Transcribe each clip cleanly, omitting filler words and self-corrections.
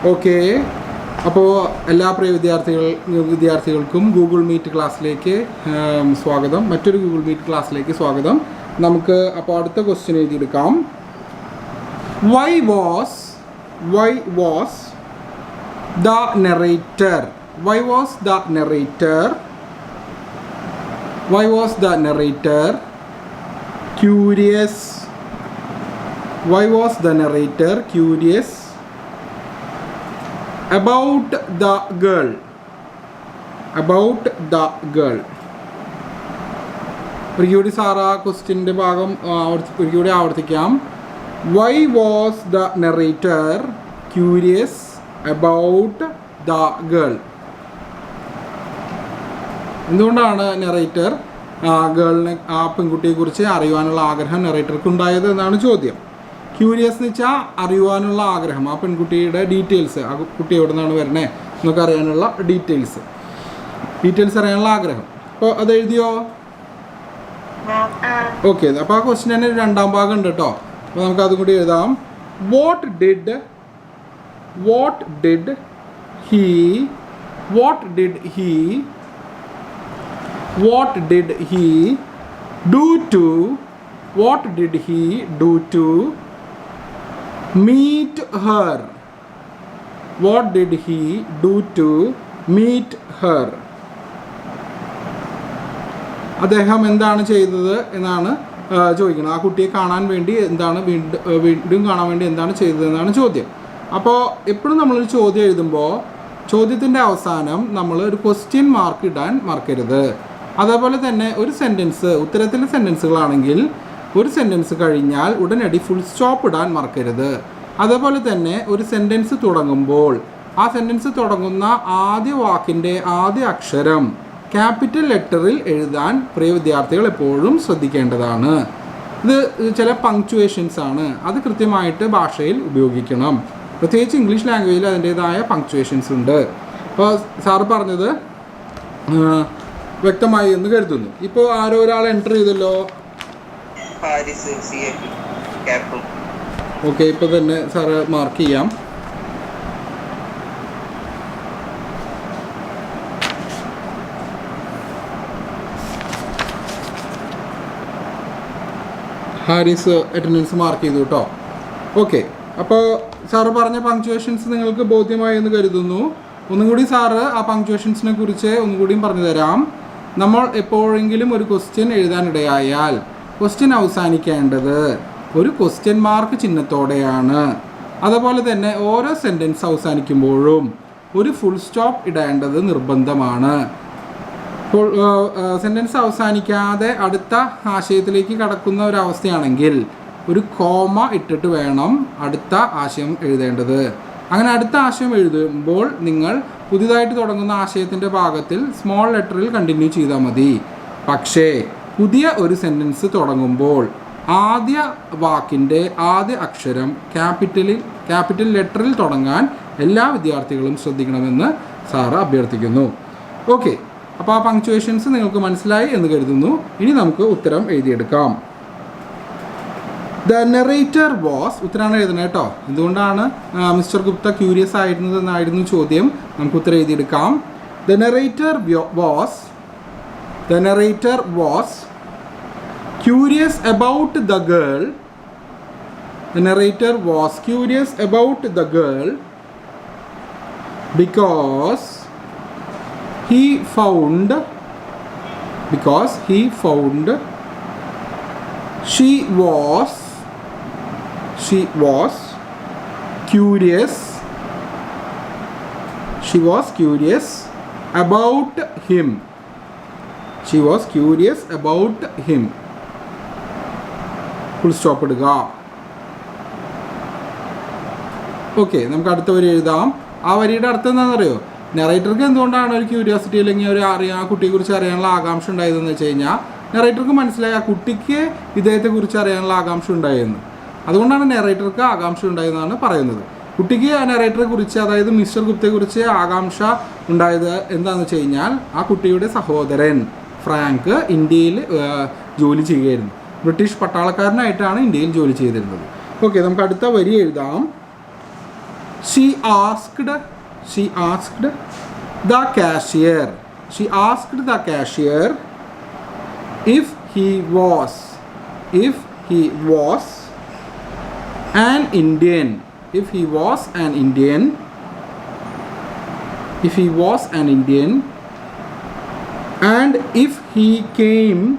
Okay, അപ്പോൾ എല്ലാ പ്രിയ വിദ്യാർത്ഥികൾക്കും ഗൂഗിൾ മീറ്റ് ക്ലാസ്സിലേക്ക് സ്വാഗതം. മറ്റൊരു ഗൂഗിൾ മീറ്റ് ക്ലാസ്സിലേക്ക് സ്വാഗതം. നമുക്ക് അപ്പോൾ അടുത്ത ക്വസ്റ്റ്യൻ എഴുതിയെടുക്കാം. Why was the narrator curious? Why was the narrator curious about the girl? ഒരിക്കൽ സാറാ ക്വസ്റ്റ്യൻ്റെ ഭാഗം ഒരിക്കൽ ആവർത്തിക്കാം. Why was the narrator curious about the girl? എന്തുകൊണ്ടാണ് നെറേറ്റർ ഗേളിനെ, ആ പെൺകുട്ടിയെക്കുറിച്ച് അറിയുവാനുള്ള ആഗ്രഹം നെറേറ്റർക്ക് ഉണ്ടായത് എന്നാണ് ചോദ്യം. ക്യൂരിയസ് എന്ന് വെച്ചാൽ അറിയുവാനുള്ള ആഗ്രഹം, ആ പെൺകുട്ടിയുടെ ഡീറ്റെയിൽസ്, ആ കുട്ടി എവിടെ നിന്നാണ് വരണേ എന്നൊക്കെ അറിയാനുള്ള ഡീറ്റെയിൽസ് അറിയാനുള്ള ആഗ്രഹം. അപ്പോൾ അത് എഴുതിയോ? ഓക്കെ, അപ്പോൾ ആ ക്വസ്റ്റ്യൻ തന്നെ രണ്ടാം ഭാഗം ഉണ്ട് കേട്ടോ. അപ്പോൾ നമുക്ക് അതും കൂടി എഴുതാം. What did he do to meet her? അദ്ദേഹം എന്താണ് ചെയ്തത് എന്നാണ് ചോദിക്കുന്നത്. ആ കുട്ടിയെ കാണാൻ വേണ്ടി വീണ്ടും കാണാൻ വേണ്ടി എന്താണ് ചെയ്തതെന്നാണ് ചോദ്യം. അപ്പോൾ എപ്പോഴും നമ്മളൊരു ചോദ്യം എഴുതുമ്പോൾ ചോദ്യത്തിൻ്റെ അവസാനം നമ്മൾ ഒരു ക്വസ്റ്റ്യൻ മാർക്ക് ഇടാൻ മറക്കരുത്. അതേപോലെ തന്നെ ഒരു സെൻറ്റൻസ്, ഉത്തരത്തിലെ സെൻറ്റൻസുകളാണെങ്കിൽ ഒരു സെൻറ്റൻസ് കഴിഞ്ഞാൽ ഉടനടി ഫുൾ സ്റ്റോപ്പ് ഇടാൻ മറക്കരുത്. അതേപോലെ തന്നെ ഒരു സെൻറ്റൻസ് തുടങ്ങുമ്പോൾ ആ സെൻറ്റൻസ് തുടങ്ങുന്ന ആദ്യ വാക്കിൻ്റെ ആദ്യ അക്ഷരം ക്യാപിറ്റൽ ലെറ്ററിൽ എഴുതാൻ പ്രിയ വിദ്യാർത്ഥികൾ എപ്പോഴും ശ്രദ്ധിക്കേണ്ടതാണ്. ഇത് ചില പങ്ക്ച്വേഷൻസ് ആണ്, അത് കൃത്യമായിട്ട് ഭാഷയിൽ ഉപയോഗിക്കണം. പ്രത്യേകിച്ച് ഇംഗ്ലീഷ് ലാംഗ്വേജിൽ അതിൻ്റേതായ പങ്ക്ച്വേഷൻസ് ഉണ്ട്. അപ്പോൾ സാറ് പറഞ്ഞത് വ്യക്തമായി എന്ന് കരുതുന്നു. ഇപ്പോൾ ആരോ ഒരാൾ എൻ്റർ ചെയ്തല്ലോ. ഓക്കെ, ഇപ്പോൾ തന്നെ സാറ് മാർക്ക് ചെയ്യാം. ഹാരിസ് അറ്റൻഡൻസ് മാർക്ക് ചെയ്തു കേട്ടോ. ഓക്കെ, അപ്പോൾ സാറ് പറഞ്ഞ പങ്ക്ച്വേഷൻസ് നിങ്ങൾക്ക് ബോധ്യമായി എന്ന് കരുതുന്നു. ഒന്നും കൂടി സാറ് ആ പങ്ക്ച്വേഷൻസിനെ കുറിച്ച് ഒന്നുകൂടിയും പറഞ്ഞു തരാം. നമ്മൾ എപ്പോഴെങ്കിലും ഒരു ക്വസ്റ്റ്യൻ എഴുതാനിടയായാൽ ക്വസ്റ്റ്യൻ അവസാനിക്കേണ്ടത് ഒരു ക്വസ്റ്റ്യൻ മാർക്ക് ചിഹ്നത്തോടെയാണ്. അതുപോലെ തന്നെ ഓരോ സെൻറ്റൻസ് അവസാനിക്കുമ്പോഴും ഒരു ഫുൾ സ്റ്റോപ്പ് ഇടേണ്ടത് നിർബന്ധമാണ്. സെൻറ്റൻസ് അവസാനിക്കാതെ അടുത്ത ആശയത്തിലേക്ക് കടക്കുന്ന ഒരവസ്ഥയാണെങ്കിൽ ഒരു കോമ ഇട്ടിട്ട് വേണം അടുത്ത ആശയം എഴുതേണ്ടത്. അങ്ങനെ അടുത്ത ആശയം എഴുതുമ്പോൾ നിങ്ങൾ പുതിയതായിട്ട് തുടങ്ങുന്ന ആശയത്തിൻ്റെ ഭാഗത്തിൽ സ്മോൾ ലെറ്ററിൽ കണ്ടിന്യൂ ചെയ്താൽ മതി. പക്ഷേ പുതിയ ഒരു സെൻറ്റൻസ് തുടങ്ങുമ്പോൾ ആദ്യ വാക്കിൻ്റെ ആദ്യ അക്ഷരം ക്യാപിറ്റൽ ലെറ്ററിൽ തുടങ്ങാൻ എല്ലാ വിദ്യാർത്ഥികളും ശ്രദ്ധിക്കണമെന്ന് സാറ് അഭ്യർത്ഥിക്കുന്നു. ഓക്കെ, അപ്പോൾ ആ പങ്ക്ച്വേഷൻസ് നിങ്ങൾക്ക് മനസ്സിലായി എന്ന് കരുതുന്നു. ഇനി നമുക്ക് ഉത്തരം എഴുതിയെടുക്കാം. ദ നെറേറ്റർ വാസ്, ഉത്തരമാണ് എഴുതണേ കേട്ടോ. എന്തുകൊണ്ടാണ് മിസ്റ്റർ ഗുപ്ത ക്യൂരിയസ് ആയിരുന്നതെന്നായിരുന്നു ചോദ്യം. നമുക്ക് ഉത്തരം എഴുതിയെടുക്കാം. The narrator was curious about the girl. The narrator was curious about the girl because he found she was curious about him. Full stop ഇടുക. ഓക്കെ, നമുക്ക് അടുത്ത വരി എഴുതാം. ആ വരിയുടെ അർത്ഥം എന്താണെന്നറിയോ? നെറേറ്റർക്ക് എന്തുകൊണ്ടാണ് ഒരു ക്യൂരിയോസിറ്റി അല്ലെങ്കിൽ ആ കുട്ടിയെക്കുറിച്ച് അറിയാനുള്ള ആകാംക്ഷ ഉണ്ടായതെന്ന് വെച്ച് കഴിഞ്ഞാൽ നെറേറ്റർക്ക് മനസ്സിലായി ആ കുട്ടിക്ക് ഇദ്ദേഹത്തെക്കുറിച്ച് അറിയാനുള്ള ആകാംക്ഷ ഉണ്ടായെന്ന്. അതുകൊണ്ടാണ് നെറേറ്റർക്ക് ആകാംക്ഷ ഉണ്ടായതെന്നാണ് പറയുന്നത്. കുട്ടിക്ക് ആ നെറേറ്ററെ കുറിച്ച്, അതായത് മിസ്റ്റർ ഗുപ്തയെക്കുറിച്ച് ആകാംക്ഷ ഉണ്ടായത് എന്താണെന്ന് വെച്ച് കഴിഞ്ഞാൽ ആ കുട്ടിയുടെ സഹോദരൻ ഫ്രാങ്ക് ഇന്ത്യയിൽ ജോലി ചെയ്യുകയായിരുന്നു. ബ്രിട്ടീഷ് പട്ടാളക്കാരനായിട്ടാണ് ഇന്ത്യയിൽ ജോലി ചെയ്തിരുന്നത്. ഓക്കെ, നമുക്ക് അടുത്ത വരി എഴുതാം. She asked the cashier. She asked the cashier if he was an Indian. If he was an Indian. And if he came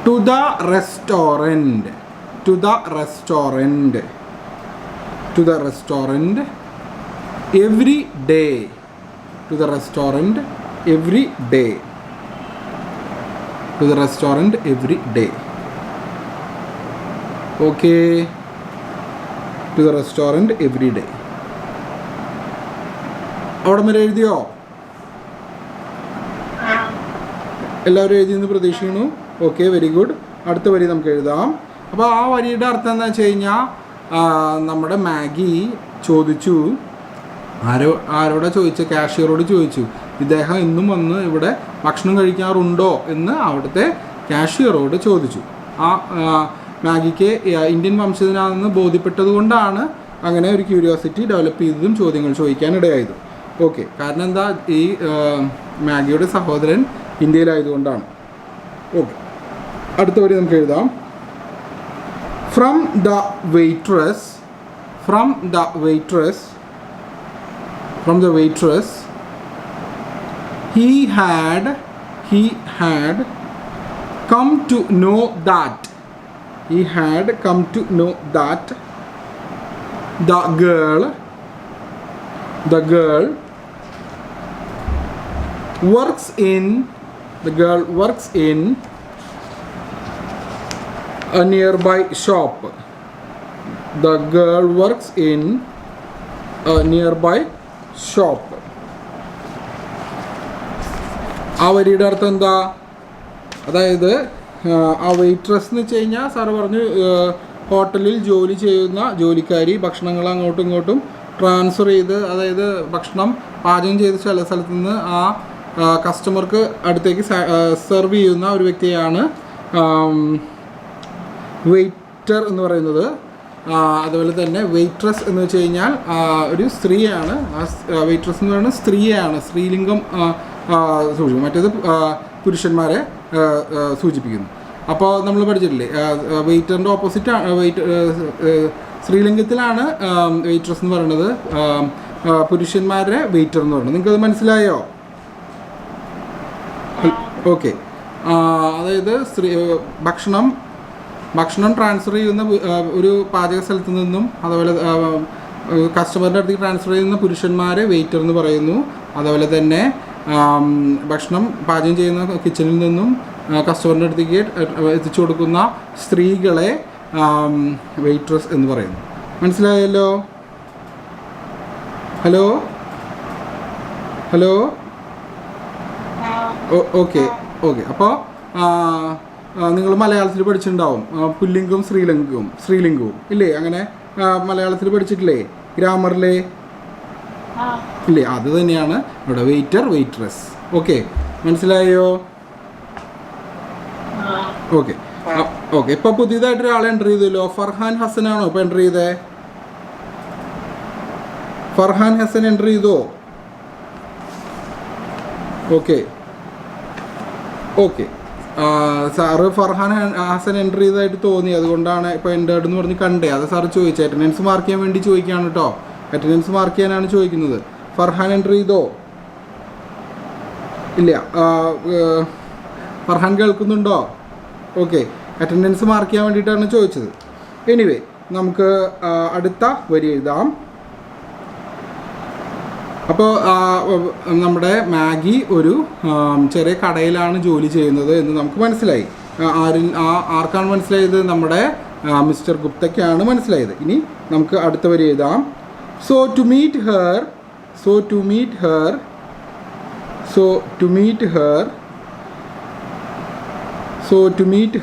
to the restaurant every day. Okay, to the restaurant every day. അവിടെ വരെ എഴുതിയോ? എല്ലാവരും എഴുതിയെന്ന് പ്രതീക്ഷിക്കുന്നു. Okay, very good. അടുത്ത വരി നമുക്ക് എഴുതാം. അപ്പോൾ ആ വരിയുടെ അർത്ഥം എന്താ വെച്ച് കഴിഞ്ഞാൽ, നമ്മുടെ മാഗി ചോദിച്ചു, ആരോടാ ചോദിച്ച? കാഷ്യറോട് ചോദിച്ചു, ഇദ്ദേഹം എന്നും വന്ന് ഇവിടെ ഭക്ഷണം കഴിക്കാറുണ്ടോ എന്ന് അവിടുത്തെ കാഷ്യറോട് ചോദിച്ചു. ആ മാഗിക്ക് ഇന്ത്യൻ വംശജനാണെന്ന് ബോധ്യപ്പെട്ടത് കൊണ്ടാണ് അങ്ങനെ ഒരു ക്യൂരിയോസിറ്റി ഡെവലപ്പ് ചെയ്തതും ചോദ്യങ്ങൾ ചോദിക്കാനിടയായതും. ഓക്കെ, കാരണം എന്താ, ഈ മാഗിയുടെ സഹോദരൻ ഇന്ത്യയിലായതുകൊണ്ടാണ്. ഓക്കെ, അടുത്ത വരി നമുക്ക് എഴുതാം. From the waitress he had come to know that the girl works in a nearby shop. The girl works in a nearby shop. ആ വരിയുടെ അർത്ഥം എന്താ? അതായത് ആ വെയിട്രസ് എന്ന് വെച്ച് കഴിഞ്ഞാൽ സാറ് പറഞ്ഞു, ഹോട്ടലിൽ ജോലി ചെയ്യുന്ന ജോലിക്കാരി ഭക്ഷണങ്ങൾ അങ്ങോട്ടും ഇങ്ങോട്ടും ട്രാൻസ്ഫർ ചെയ്ത്, അതായത് ഭക്ഷണം പാചകം ചെയ്ത സ്ഥലത്ത് നിന്ന് ആ കസ്റ്റമർക്ക് അടുത്തേക്ക് സെർവ് ചെയ്യുന്ന ഒരു വ്യക്തിയാണ് വെയിറ്റർ എന്ന് പറയുന്നത്. അതുപോലെ തന്നെ വെയിട്രസ് എന്ന് വെച്ച് കഴിഞ്ഞാൽ ഒരു സ്ത്രീയാണ്. ആ വെയിട്രസ് എന്ന് പറയുന്നത് സ്ത്രീയാണ്, സ്ത്രീലിംഗം സൂചിപ്പിക്കും. മറ്റേത് പുരുഷന്മാരെ സൂചിപ്പിക്കുന്നു. അപ്പോൾ നമ്മൾ പഠിച്ചിട്ടില്ലേ, വെയിറ്ററിൻ്റെ ഓപ്പോസിറ്റാണ് സ്ത്രീലിംഗത്തിലാണ് വെയിട്രസ് എന്ന് പറയുന്നത്, പുരുഷന്മാരുടെ വെയിറ്റർ എന്ന് പറയുന്നത്. നിങ്ങൾക്കത് മനസ്സിലായോ? ഓക്കെ, അതായത് ഭക്ഷണം ട്രാൻസ്ഫർ ചെയ്യുന്ന ഒരു പാചക സ്ഥലത്ത് നിന്നും അതുപോലെ കസ്റ്റമറിൻ്റെ അടുത്തേക്ക് ട്രാൻസ്ഫർ ചെയ്യുന്ന പുരുഷന്മാരെ വെയിറ്റർ എന്ന് പറയുന്നു. അതുപോലെ തന്നെ ഭക്ഷണം പാചകം ചെയ്യുന്ന കിച്ചണിൽ നിന്നും കസ്റ്റമറിൻ്റെ അടുത്തേക്ക് എത്തിച്ചു കൊടുക്കുന്ന സ്ത്രീകളെ വെയിട്രസ് എന്ന് പറയുന്നു. മനസ്സിലായല്ലോ? Hello okay. അപ്പോൾ നിങ്ങൾ മലയാളത്തിൽ പഠിച്ചിട്ടുണ്ടാവും പുല്ലിംഗവും സ്ത്രീലിംഗവും ഇല്ലേ? അങ്ങനെ മലയാളത്തിൽ പഠിച്ചിട്ടില്ലേ ഗ്രാമറിലെ? ഇല്ലേ? അത് തന്നെയാണ് ഇവിടെ വെയിറ്റർ, വെയിട്രസ്. ഓക്കെ, മനസ്സിലായോ? ഓക്കെ. ഇപ്പോൾ പുതിയതായിട്ട് ഒരാൾ എൻ്റർ ചെയ്തല്ലോ. ഫർഹാൻ ഹസനാണോ ഇപ്പോൾ എൻ്റർ ചെയ്തേ? ഫർഹാൻ ഹസൻ എൻ്റർ ചെയ്തോ? Okay. Sir Farhan Hasan enter ചെയ്തതായിട്ട് തോന്നി, അതുകൊണ്ടാണ് ഇപ്പോൾ എൻ്റേർഡ് എന്ന് പറഞ്ഞ് കണ്ടേ. അത് സാറ് ചോദിച്ചു, അറ്റൻഡൻസ് മാർക്ക് ചെയ്യാൻ വേണ്ടി ചോദിക്കുകയാണ് കേട്ടോ. അറ്റൻഡൻസ് മാർക്ക് ചെയ്യാനാണ് ചോദിക്കുന്നത്. ഫർഹാൻ എൻ്റർ ചെയ്തോ? ഇല്ല. ഫർഹാൻ കേൾക്കുന്നുണ്ടോ? ഓക്കെ, അറ്റൻഡൻസ് മാർക്ക് ചെയ്യാൻ വേണ്ടിയിട്ടാണ് ചോദിച്ചത്. എനിവേ, നമുക്ക് അടുത്ത വരി എഴുതാം. അപ്പോൾ നമ്മുടെ മാഗി ഒരു ചെറിയ കടയിലാണ് ജോലി ചെയ്യുന്നത് എന്ന് നമുക്ക് മനസ്സിലായി. ആർക്കാണ് മനസ്സിലായത്? നമ്മുടെ മിസ്റ്റർ ഗുപ്തയ്ക്കാണ് മനസ്സിലായത്. ഇനി നമുക്ക് അടുത്ത വരി എഴുതാം. So to meet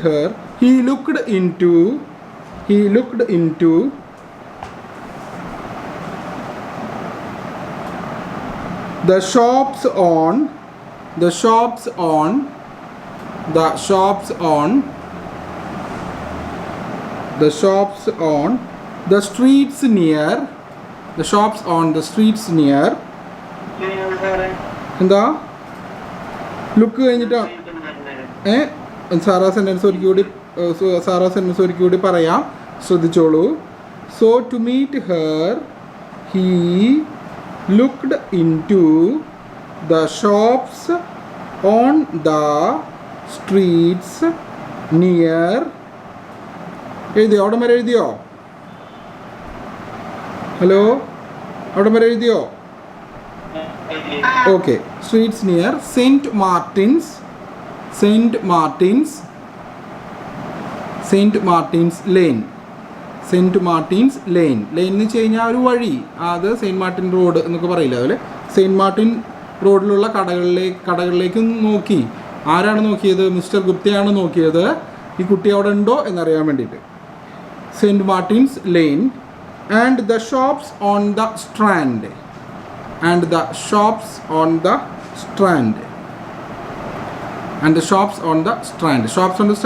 her he looked into the shops on The shops on the streets near. The shops on the streets near. എന്താ ലുക്ക് കഴിഞ്ഞിട്ടാ സാറാ സെൻറ്റൻസ് ഒരിക്കൽ കൂടി പറയാം, ശ്രദ്ധിച്ചോളൂ. So to meet her he looked into the shops on the streets near. എഴുതിയോ? അവിടെ വരെ എഴുതിയോ? ഹലോ, അവിടെ വരെ എഴുതിയോ? Okay. Streets near Saint Martin's Lane. Saint Martin's Lane എന്ന് വെച്ച് കഴിഞ്ഞാൽ ഒരു വഴി, അത് സെയിൻറ്റ് മാർട്ടിൻ റോഡ് എന്നൊക്കെ പറയില്ല. അതുപോലെ സെയിൻറ്റ് മാർട്ടിൻ റോഡിലുള്ള കടകളിലേക്ക് നോക്കി. ആരാണ് നോക്കിയത്? മിസ്റ്റർ ഗുപ്തയാണ് നോക്കിയത്, ഈ കുട്ടി അവിടെ ഉണ്ടോ എന്നറിയാൻ വേണ്ടിയിട്ട്. Saint Martin's line and the shops on the Strand. Shops on the Strand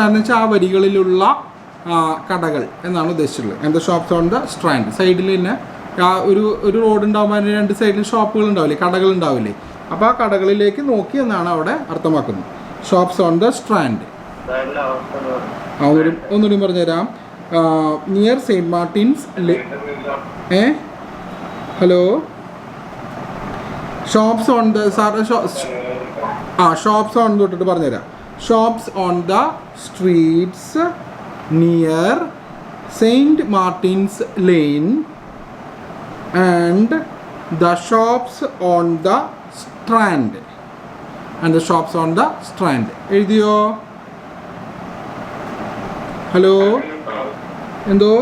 എന്ന് വെച്ചാൽ ആ വരികളിലുള്ള കടകൾ എന്നാണ് ഉദ്ദേശിച്ചിട്ടുള്ളത്. And the shops on the Strand. സൈഡിൽ തന്നെ ഒരു റോഡ് ഉണ്ടാകുമ്പോൾ അതിന് രണ്ട് സൈഡിൽ ഷോപ്പുകൾ ഉണ്ടാവില്ലേ, കടകൾ ഉണ്ടാവില്ലേ, അപ്പോൾ ആ കടകളിലേക്ക് നോക്കി എന്നാണ് അവിടെ അർത്ഥമാക്കുന്നത്. Shops on the Strand. ഒന്നുകൂടി പറഞ്ഞുതരാം. Near Saint Martin's hello, shops on the shops on തൊട്ടിട്ട് പറഞ്ഞുതരാം. Shops on the streets near Saint Martin's line and the shops on the Strand. എഴുതിയോ? ഹലോ, എന്തോ?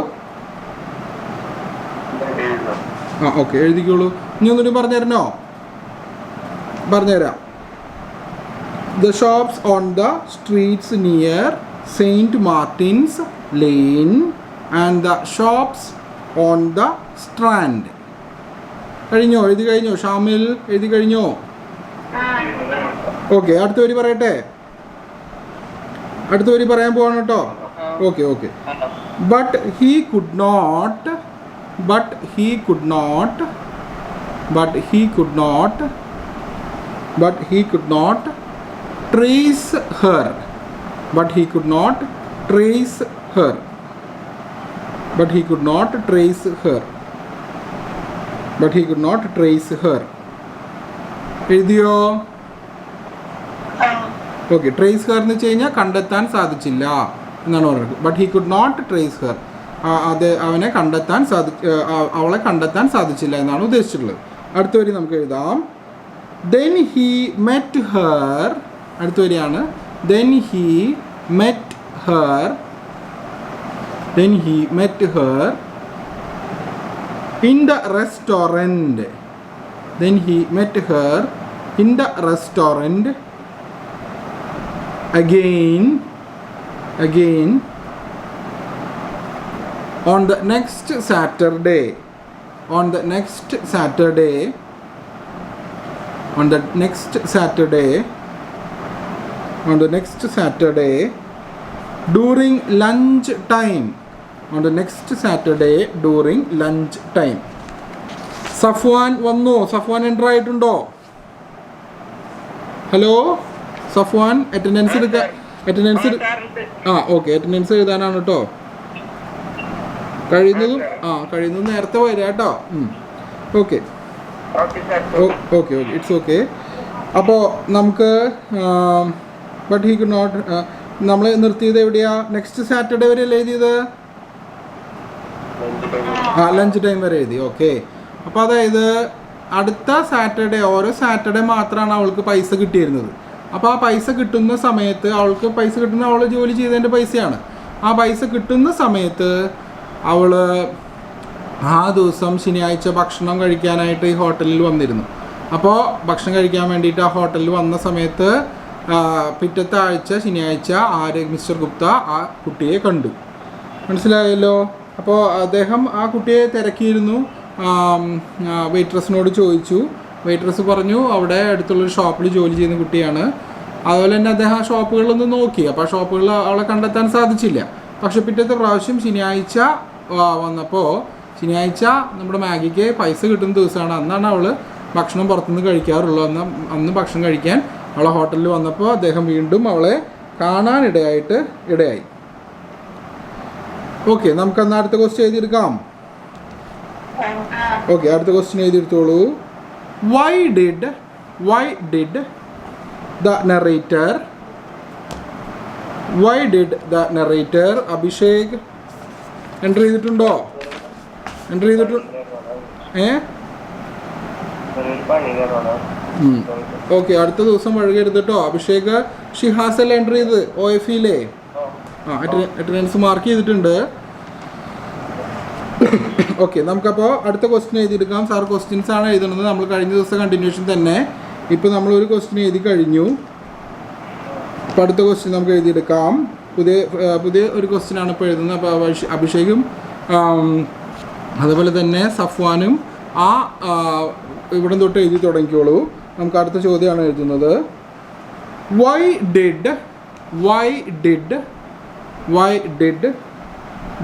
ഓക്കെ, എഴുതിക്കോളൂ. ഇനി ഒന്നുകൂടി പറഞ്ഞുതരണോ? പറഞ്ഞുതരാം. The shops on the streets near Saint Martin's Lane and the shops on the Strand. കഴിഞ്ഞോ? എഴുതി കഴിഞ്ഞോ? ഷാമിൽ എഴുതി കഴിഞ്ഞോ? ഓക്കെ, അടുത്ത വരി പറയട്ടെ. അടുത്ത വരി പറയാൻ പോവാണ് കേട്ടോ. Okay. But he could not trace her. എഴുതിയോ? ഓക്കെ. ട്രേസ് ഹെർ എന്ന് വെച്ച് കഴിഞ്ഞാൽ കണ്ടെത്താൻ സാധിച്ചില്ല എന്നാണ് പറയുന്നത്. But he could not trace her. അവളെ കണ്ടെത്താൻ സാധിച്ചില്ല എന്നാണ് ഉദ്ദേശിച്ചിട്ടുള്ളത്. അടുത്ത വരി നമുക്ക് എഴുതാം. Then he met her. അടുത്ത വരിയാണ്. Then he met her in the restaurant. Again on the next Saturday. During lunch time. Safwan വന്നോ? സഫ്വാൻ എൻ്റർ ആയിട്ടുണ്ടോ? Hello Safwan, attendance okay, attendance എഴുതാനാണ് കേട്ടോ. കഴിയുന്നതും നേരത്തെ വരാം കേട്ടോ. Okay, it's okay. അപ്പോൾ നമുക്ക് ബട്ട് ഹി കുഡ് നോട്ട്, നമ്മൾ നിർത്തിയത് എവിടെയാ? നെക്സ്റ്റ് സാറ്റർഡേ വരെ അല്ലേ എഴുതിയത്? ലഞ്ച് ടൈം വരെ എഴുതി. ഓക്കെ. അപ്പോൾ അതായത് അടുത്ത സാറ്റർഡേ, ഓരോ സാറ്റർഡേ മാത്രമാണ് അവൾക്ക് പൈസ കിട്ടിയിരുന്നത്. അപ്പോൾ ആ പൈസ കിട്ടുന്ന സമയത്ത് അവൾ ജോലി ചെയ്തതിൻ്റെ പൈസയാണ്. ആ പൈസ കിട്ടുന്ന സമയത്ത് അവൾ ആ ദിവസം ശനിയാഴ്ച ഭക്ഷണം കഴിക്കാനായിട്ട് ഈ ഹോട്ടലിൽ വന്നിരുന്നു. അപ്പോൾ ഭക്ഷണം കഴിക്കാൻ വേണ്ടിയിട്ട് ആ ഹോട്ടലിൽ വന്ന സമയത്ത് പിറ്റത്തെ ആഴ്ച ശനിയാഴ്ച മിസ്റ്റർ ഗുപ്ത ആ കുട്ടിയെ കണ്ടു. മനസ്സിലായല്ലോ? അപ്പോൾ അദ്ദേഹം ആ കുട്ടിയെ തിരക്കിയിരുന്നു. വെയിട്രസിനോട് ചോദിച്ചു. വെയിട്രസ് പറഞ്ഞു അവിടെ അടുത്തുള്ളൊരു ഷോപ്പിൽ ജോലി ചെയ്യുന്ന കുട്ടിയാണ്. അതുപോലെ തന്നെ അദ്ദേഹം ആ ഷോപ്പുകളിലൊന്ന് നോക്കി. അപ്പോൾ ആ ഷോപ്പുകളിൽ അവളെ കണ്ടെത്താൻ സാധിച്ചില്ല. പക്ഷെ പിറ്റത്തെ പ്രാവശ്യം ശനിയാഴ്ച വന്നപ്പോൾ ശനിയാഴ്ച നമ്മുടെ മാഗിക്ക് പൈസ കിട്ടുന്ന ദിവസമാണ്. അന്നാണ് അവൾ ഭക്ഷണം പുറത്തുനിന്ന് കഴിക്കാറുള്ളത്. അന്ന് ഭക്ഷണം കഴിക്കാൻ അവളെ ഹോട്ടലിൽ വന്നപ്പോൾ അദ്ദേഹം വീണ്ടും അവളെ കാണാനിടയായി. ഓക്കെ, നമുക്കെന്നാൽ അടുത്ത ക്വസ്റ്റ്യൻ എഴുതിയെടുക്കാം. ഓക്കെ, അടുത്ത ക്വസ്റ്റ്യൻ എഴുതിയെടുത്തോളൂ. Why did the narrator Abhishek enter ചെയ്തിട്ടുണ്ടോ? ഓക്കെ, അടുത്ത ദിവസം വഴുകരുത് കേട്ടോ. അഭിഷേക് ഷിഹാസ് അല്ലേ എൻ്റർ ചെയ്ത് OFEയിലേ? അറ്റൻഡൻസ് മാർക്ക് ചെയ്തിട്ടുണ്ട്. ഓക്കെ, നമുക്കപ്പോൾ അടുത്ത ക്വസ്റ്റ്യൻ എഴുതിയെടുക്കാം. സാർ ക്വസ്റ്റ്യൻസ് ആണ് എഴുതുന്നത്. നമ്മൾ കഴിഞ്ഞ ദിവസം കണ്ടിന്യൂഷൻ തന്നെ. ഇപ്പോൾ നമ്മളൊരു ക്വസ്റ്റ്യൻ എഴുതി കഴിഞ്ഞു. അപ്പോൾ അടുത്ത ക്വസ്റ്റ്യൻ നമുക്ക് എഴുതിയെടുക്കാം. പുതിയ ഒരു ക്വസ്റ്റ്യൻ ആണ് ഇപ്പോൾ എഴുതുന്നത്. അപ്പോൾ അഭിഷേകും അതുപോലെ തന്നെ സഫ്വാനും ഇവിടെ തൊട്ട് എഴുതി തുടങ്ങിക്കോളൂ. നമുക്ക് അടുത്ത ചോദ്യമാണ് എഴുതുന്നത്. Y did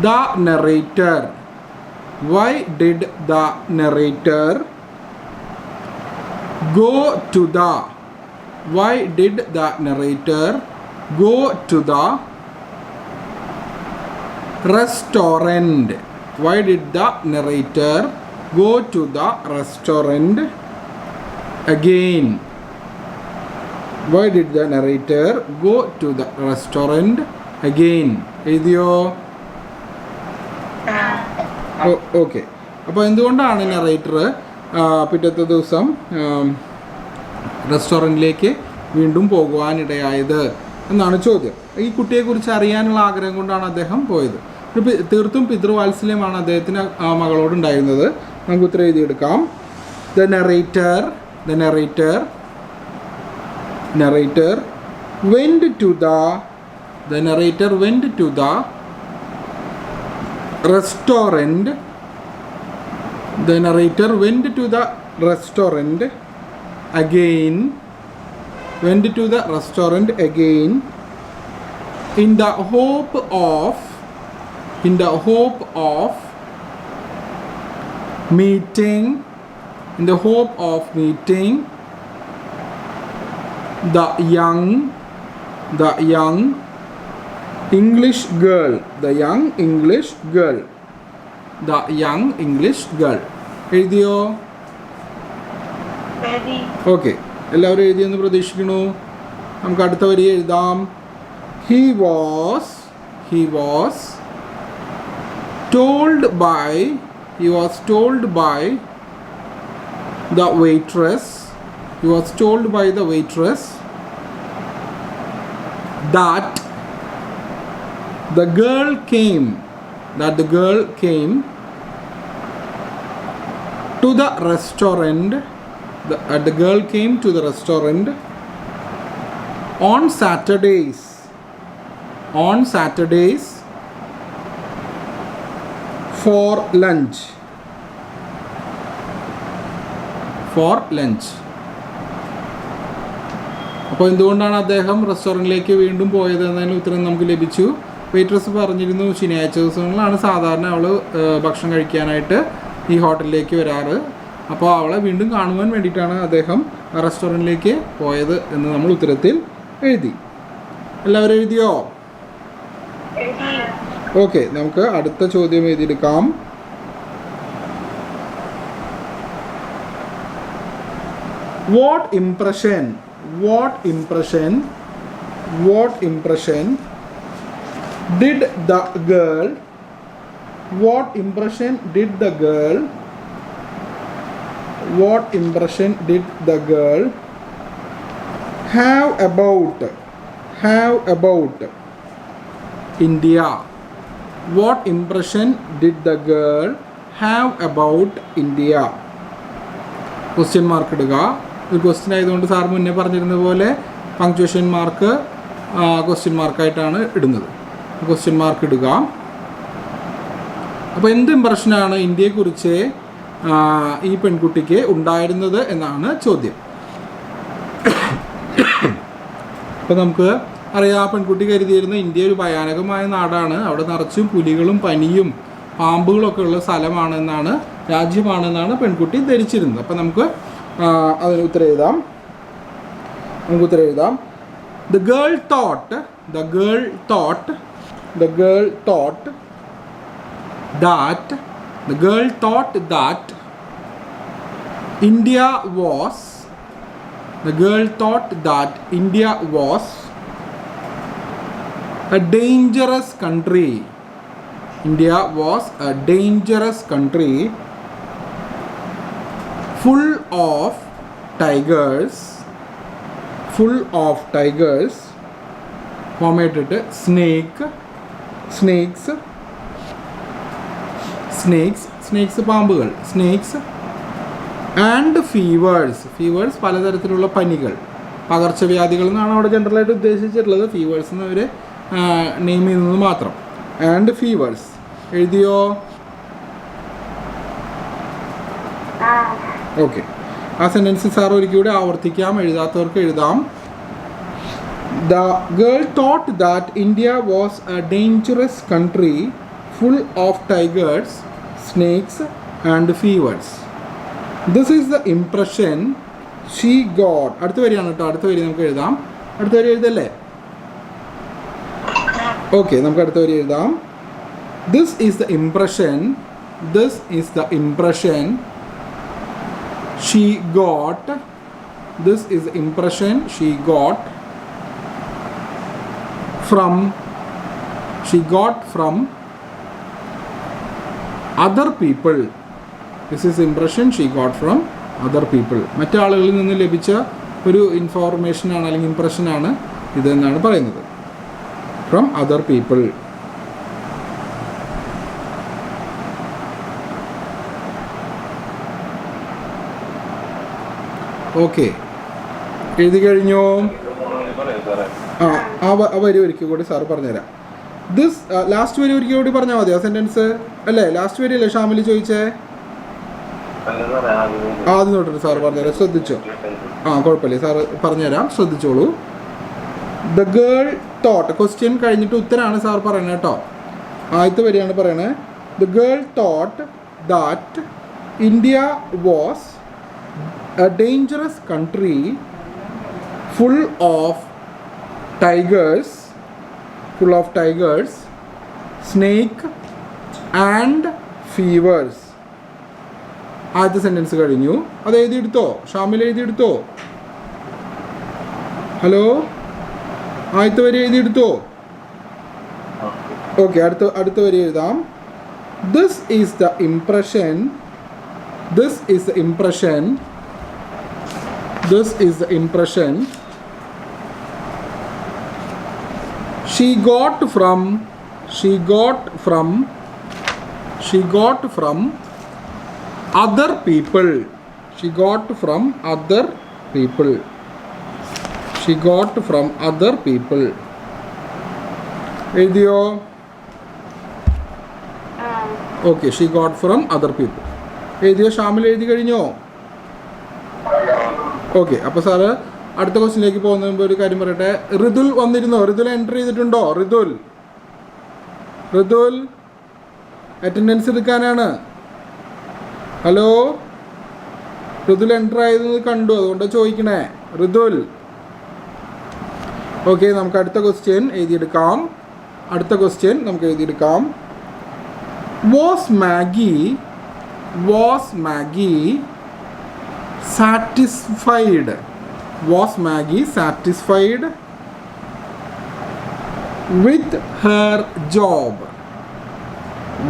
the narrator go to the restaurant? Why did the narrator go to the restaurant again? Why did the narrator go to the restaurant again? എഴുതിയോ? ഓക്കെ, അപ്പോൾ എന്തുകൊണ്ടാണ് നറേറ്റർ പിറ്റത്തെ ദിവസം റെസ്റ്റോറൻറ്റിലേക്ക് വീണ്ടും പോകുവാനിടയായത് എന്നാണ് ചോദ്യം. ഈ കുട്ടിയെക്കുറിച്ച് അറിയാനുള്ള ആഗ്രഹം കൊണ്ടാണ് അദ്ദേഹം പോയത്. തീർത്തും പിതൃവാത്സല്യമാണ് അദ്ദേഹത്തിന് മകളോടുണ്ടായിരുന്നത്. നമുക്ക് ഉത്തരം എഴുതിയെടുക്കാം. The narrator went to the restaurant. The narrator went to the restaurant again in the hope of meeting the young English girl. എഴുതിയോ? ഓക്കെ, എല്ലാവരും എഴുതിയെന്ന് പ്രതീക്ഷിക്കുന്നു. നമുക്ക് അടുത്ത വരി എഴുതാം. He was told by the waitress that the girl came to the restaurant. The girl came to the restaurant on Saturdays for lunch. അപ്പോൾ എന്തുകൊണ്ടാണ് അദ്ദേഹം റെസ്റ്റോറൻറ്റിലേക്ക് വീണ്ടും പോയത് എന്നതിന് ഉത്തരം നമുക്ക് ലഭിച്ചു. വെയിട്രസ് പറഞ്ഞിരുന്നു ശനിയാഴ്ച ദിവസങ്ങളിലാണ് സാധാരണ അവൾ ഭക്ഷണം കഴിക്കാനായിട്ട് ഈ ഹോട്ടലിലേക്ക് വരാറ്. അപ്പോൾ അവളെ വീണ്ടും കാണുവാൻ വേണ്ടിയിട്ടാണ് അദ്ദേഹം റെസ്റ്റോറൻറ്റിലേക്ക് പോയത് എന്ന് നമ്മൾ ഉത്തരത്തിൽ എഴുതി. എല്ലാവരും എഴുതിയോ? ഓക്കെ, നമുക്ക് അടുത്ത ചോദ്യം എഴുതിയെടുക്കാം. What impression did the girl have about India? What impression did the girl have about India? Question mark ഇടുക. ഒരു ക്വസ്റ്റ്യൻ ആയതുകൊണ്ട് സാർ മുന്നേ പറഞ്ഞിരുന്ന പോലെ പങ്ക്ച്വേഷൻ മാർക്ക് ക്വസ്റ്റ്യൻ മാർക്കായിട്ടാണ് ഇടുന്നത്. ക്വസ്റ്റ്യൻ മാർക്ക് ഇടുക. അപ്പോൾ എന്ത് ഇംപ്രഷനാണ് ഇന്ത്യയെക്കുറിച്ച് ഈ പെൺകുട്ടിക്ക് ഉണ്ടായിരുന്നത് എന്നാണ് ചോദ്യം. അപ്പോൾ നമുക്ക് അറിയാം. പെൺകുട്ടി കരുതിയിരുന്ന ഇന്ത്യ ഒരു ഭയാനകമായ നാടാണ്, അവിടെ നിറച്ചും പുലികളും പനിയും പാമ്പുകളൊക്കെ ഉള്ള സ്ഥലമാണെന്നാണ്, രാജ്യമാണെന്നാണ് പെൺകുട്ടി ധരിച്ചിരുന്നത്. അപ്പം നമുക്ക് അതിന് ഉത്തരം എഴുതാം. The girl thought that India was a dangerous country. India was a dangerous country full of tigers. Form ചെയ്തിട്ട് snakes പാമ്പുകൾ, snakes and fevers പലതരത്തിലുള്ള പനികൾ, പകർച്ചവ്യാധികൾ എന്നാണ് അവിടെ ജനറലായിട്ട് ഉദ്ദേശിച്ചിട്ടുള്ളത്. ഫീവേഴ്സ് എന്നവർ നെയിം ചെയ്യുന്നത് മാത്രം. ആൻഡ് ഫീവേഴ്സ് എഴുതിയോ? ഓക്കെ, ആ സെൻറ്റൻസ് സാർ ഒരിക്കൽ കൂടി ആവർത്തിക്കാം, എഴുതാത്തവർക്ക് എഴുതാം. The girl thought that India was a dangerous country full of tigers, snakes and fevers. This is the impression she got. അടുത്ത വരിയാണ് കേട്ടോ, അടുത്ത വരി നമുക്ക് എഴുതാം. അടുത്ത വരി എഴുതല്ലേ? ഓക്കെ, നമുക്ക് അടുത്ത വരി എഴുതാം. This is the impression she got. This is the impression she got from other people. This is the impression she got from other people. മറ്റു ആളുകളിൽ നിന്ന് ലഭിച്ച ഒരു ഇൻഫോർമേഷനാണ് അല്ലെങ്കിൽ ഇംപ്രഷനാണ് ഇതെന്നാണ് പറയുന്നത്. From other people. ഓക്കെ, എഴുതി കഴിഞ്ഞോ? ആ വരി ഒരിക്കൽ കൂടി സാറ് പറഞ്ഞുതരാം. ദിസ് ലാസ്റ്റ് വരി ഒരിക്കൽ കൂടി പറഞ്ഞാൽ മതിയോ സെൻറ്റൻസ്? അല്ലേ, ലാസ്റ്റ് വരി അല്ലേ ഷാമിൽ ചോദിച്ചേ? ആദ്യം തൊട്ടിട്ട് സാറ് പറഞ്ഞുതരാം, ശ്രദ്ധിച്ചോ? കുഴപ്പമില്ല, സാറ് പറഞ്ഞുതരാം, ശ്രദ്ധിച്ചോളൂ. ദ ഗേൾ തോട്ട്, ക്വസ്റ്റ്യൻ കഴിഞ്ഞിട്ട് ഉത്തരമാണ് സാർ പറയണത് കേട്ടോ. ആദ്യത്തെ വരിയാണ് പറയണത്. The girl thought that India was a dangerous country full of tigers, snake and fevers. ആദ്യത്തെ സെൻറ്റൻസ് കഴിഞ്ഞു. അത് എഴുതിയെടുത്തോ? ഷാമിൽ എഴുതിയെടുത്തോ? ഹലോ, ആദ്യത്തെ വരി എഴുതിയെടുത്തോ? ഓക്കെ, അടുത്ത വരി എഴുതാം. This is the impression she got from other people. എഴുതിയോ? Okay, she got from other people. എഴുതിയോ? ഷാമിൽ എഴുതി കഴിഞ്ഞോ? ഓക്കെ, അപ്പോൾ സാറ് അടുത്ത ക്വസ്റ്റിനിലേക്ക് പോകുന്നതിന് മുമ്പ് ഒരു കാര്യം പറയട്ടെ. ഋതുൽ വന്നിരുന്നോ? ഋതുൽ എൻട്രി ചെയ്തിട്ടുണ്ടോ? ഋതുൽ അറ്റൻഡൻസ് എടുക്കാനാണ്. ഹലോ, ഋതുൽ എൻട്രി ആയത് കണ്ടു, അതുകൊണ്ട് ചോദിക്കണേ. ഋതുൽ, ഓക്കെ, നമുക്ക് അടുത്ത question എഴുതിയെടുക്കാം.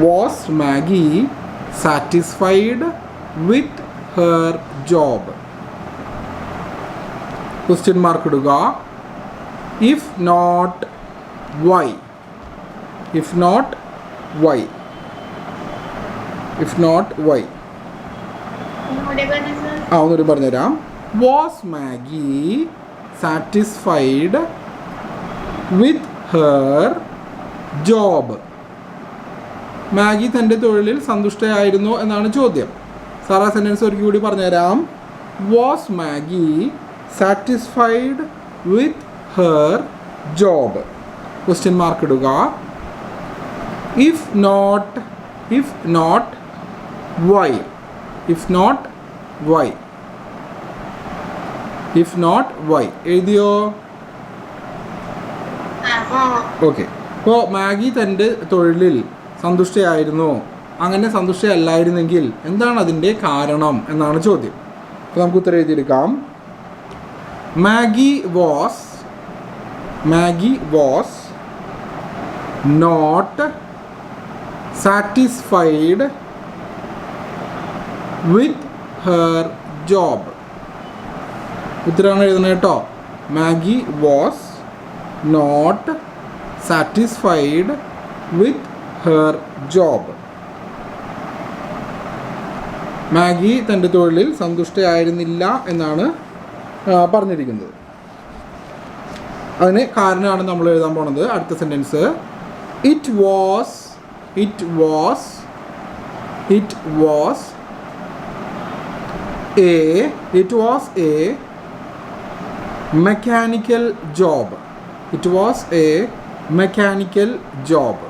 Was Maggie satisfied with her job? Question mark ഇടുക. If not, why? ഒന്നുകൂടി പറഞ്ഞുതരാം. Was Maggie satisfied with her job? Maggi തൻ്റെ തൊഴിലിൽ സന്തുഷ്ടയായിരുന്നു എന്നാണ് ചോദ്യം. സാറാ സെൻറ്റൻസ് ഒരിക്കൽ കൂടി പറഞ്ഞുതരാം. Was Maggie satisfied with her job. Question mark ഇടുക. If not, why? If not, why? If not, why? എഴുതിയോ? ഓക്കെ. അപ്പോൾ മാഗി തൻ്റെ തൊഴിലിൽ സന്തുഷ്ടയായിരുന്നു. അങ്ങനെ സന്തുഷ്ടയല്ലായിരുന്നെങ്കിൽ എന്താണ് അതിൻ്റെ കാരണം എന്നാണ് ചോദ്യം. അപ്പോൾ നമുക്ക് ഉത്തരം എഴുതിയെടുക്കാം. Maggie was not satisfied with her job. ഉത്തരമാണ് എഴുതണേ കേട്ടോ. Maggie was not satisfied with her job. Maggie തൻ്റെ തൊഴിലിൽ സന്തുഷ്ടയായിരുന്നില്ല എന്നാണ് പറഞ്ഞിരിക്കുന്നത്. അതിന് കാരണമാണ് നമ്മൾ എഴുതാൻ പോണത്. അടുത്ത sentence, it was A mechanical job. It was A mechanical job.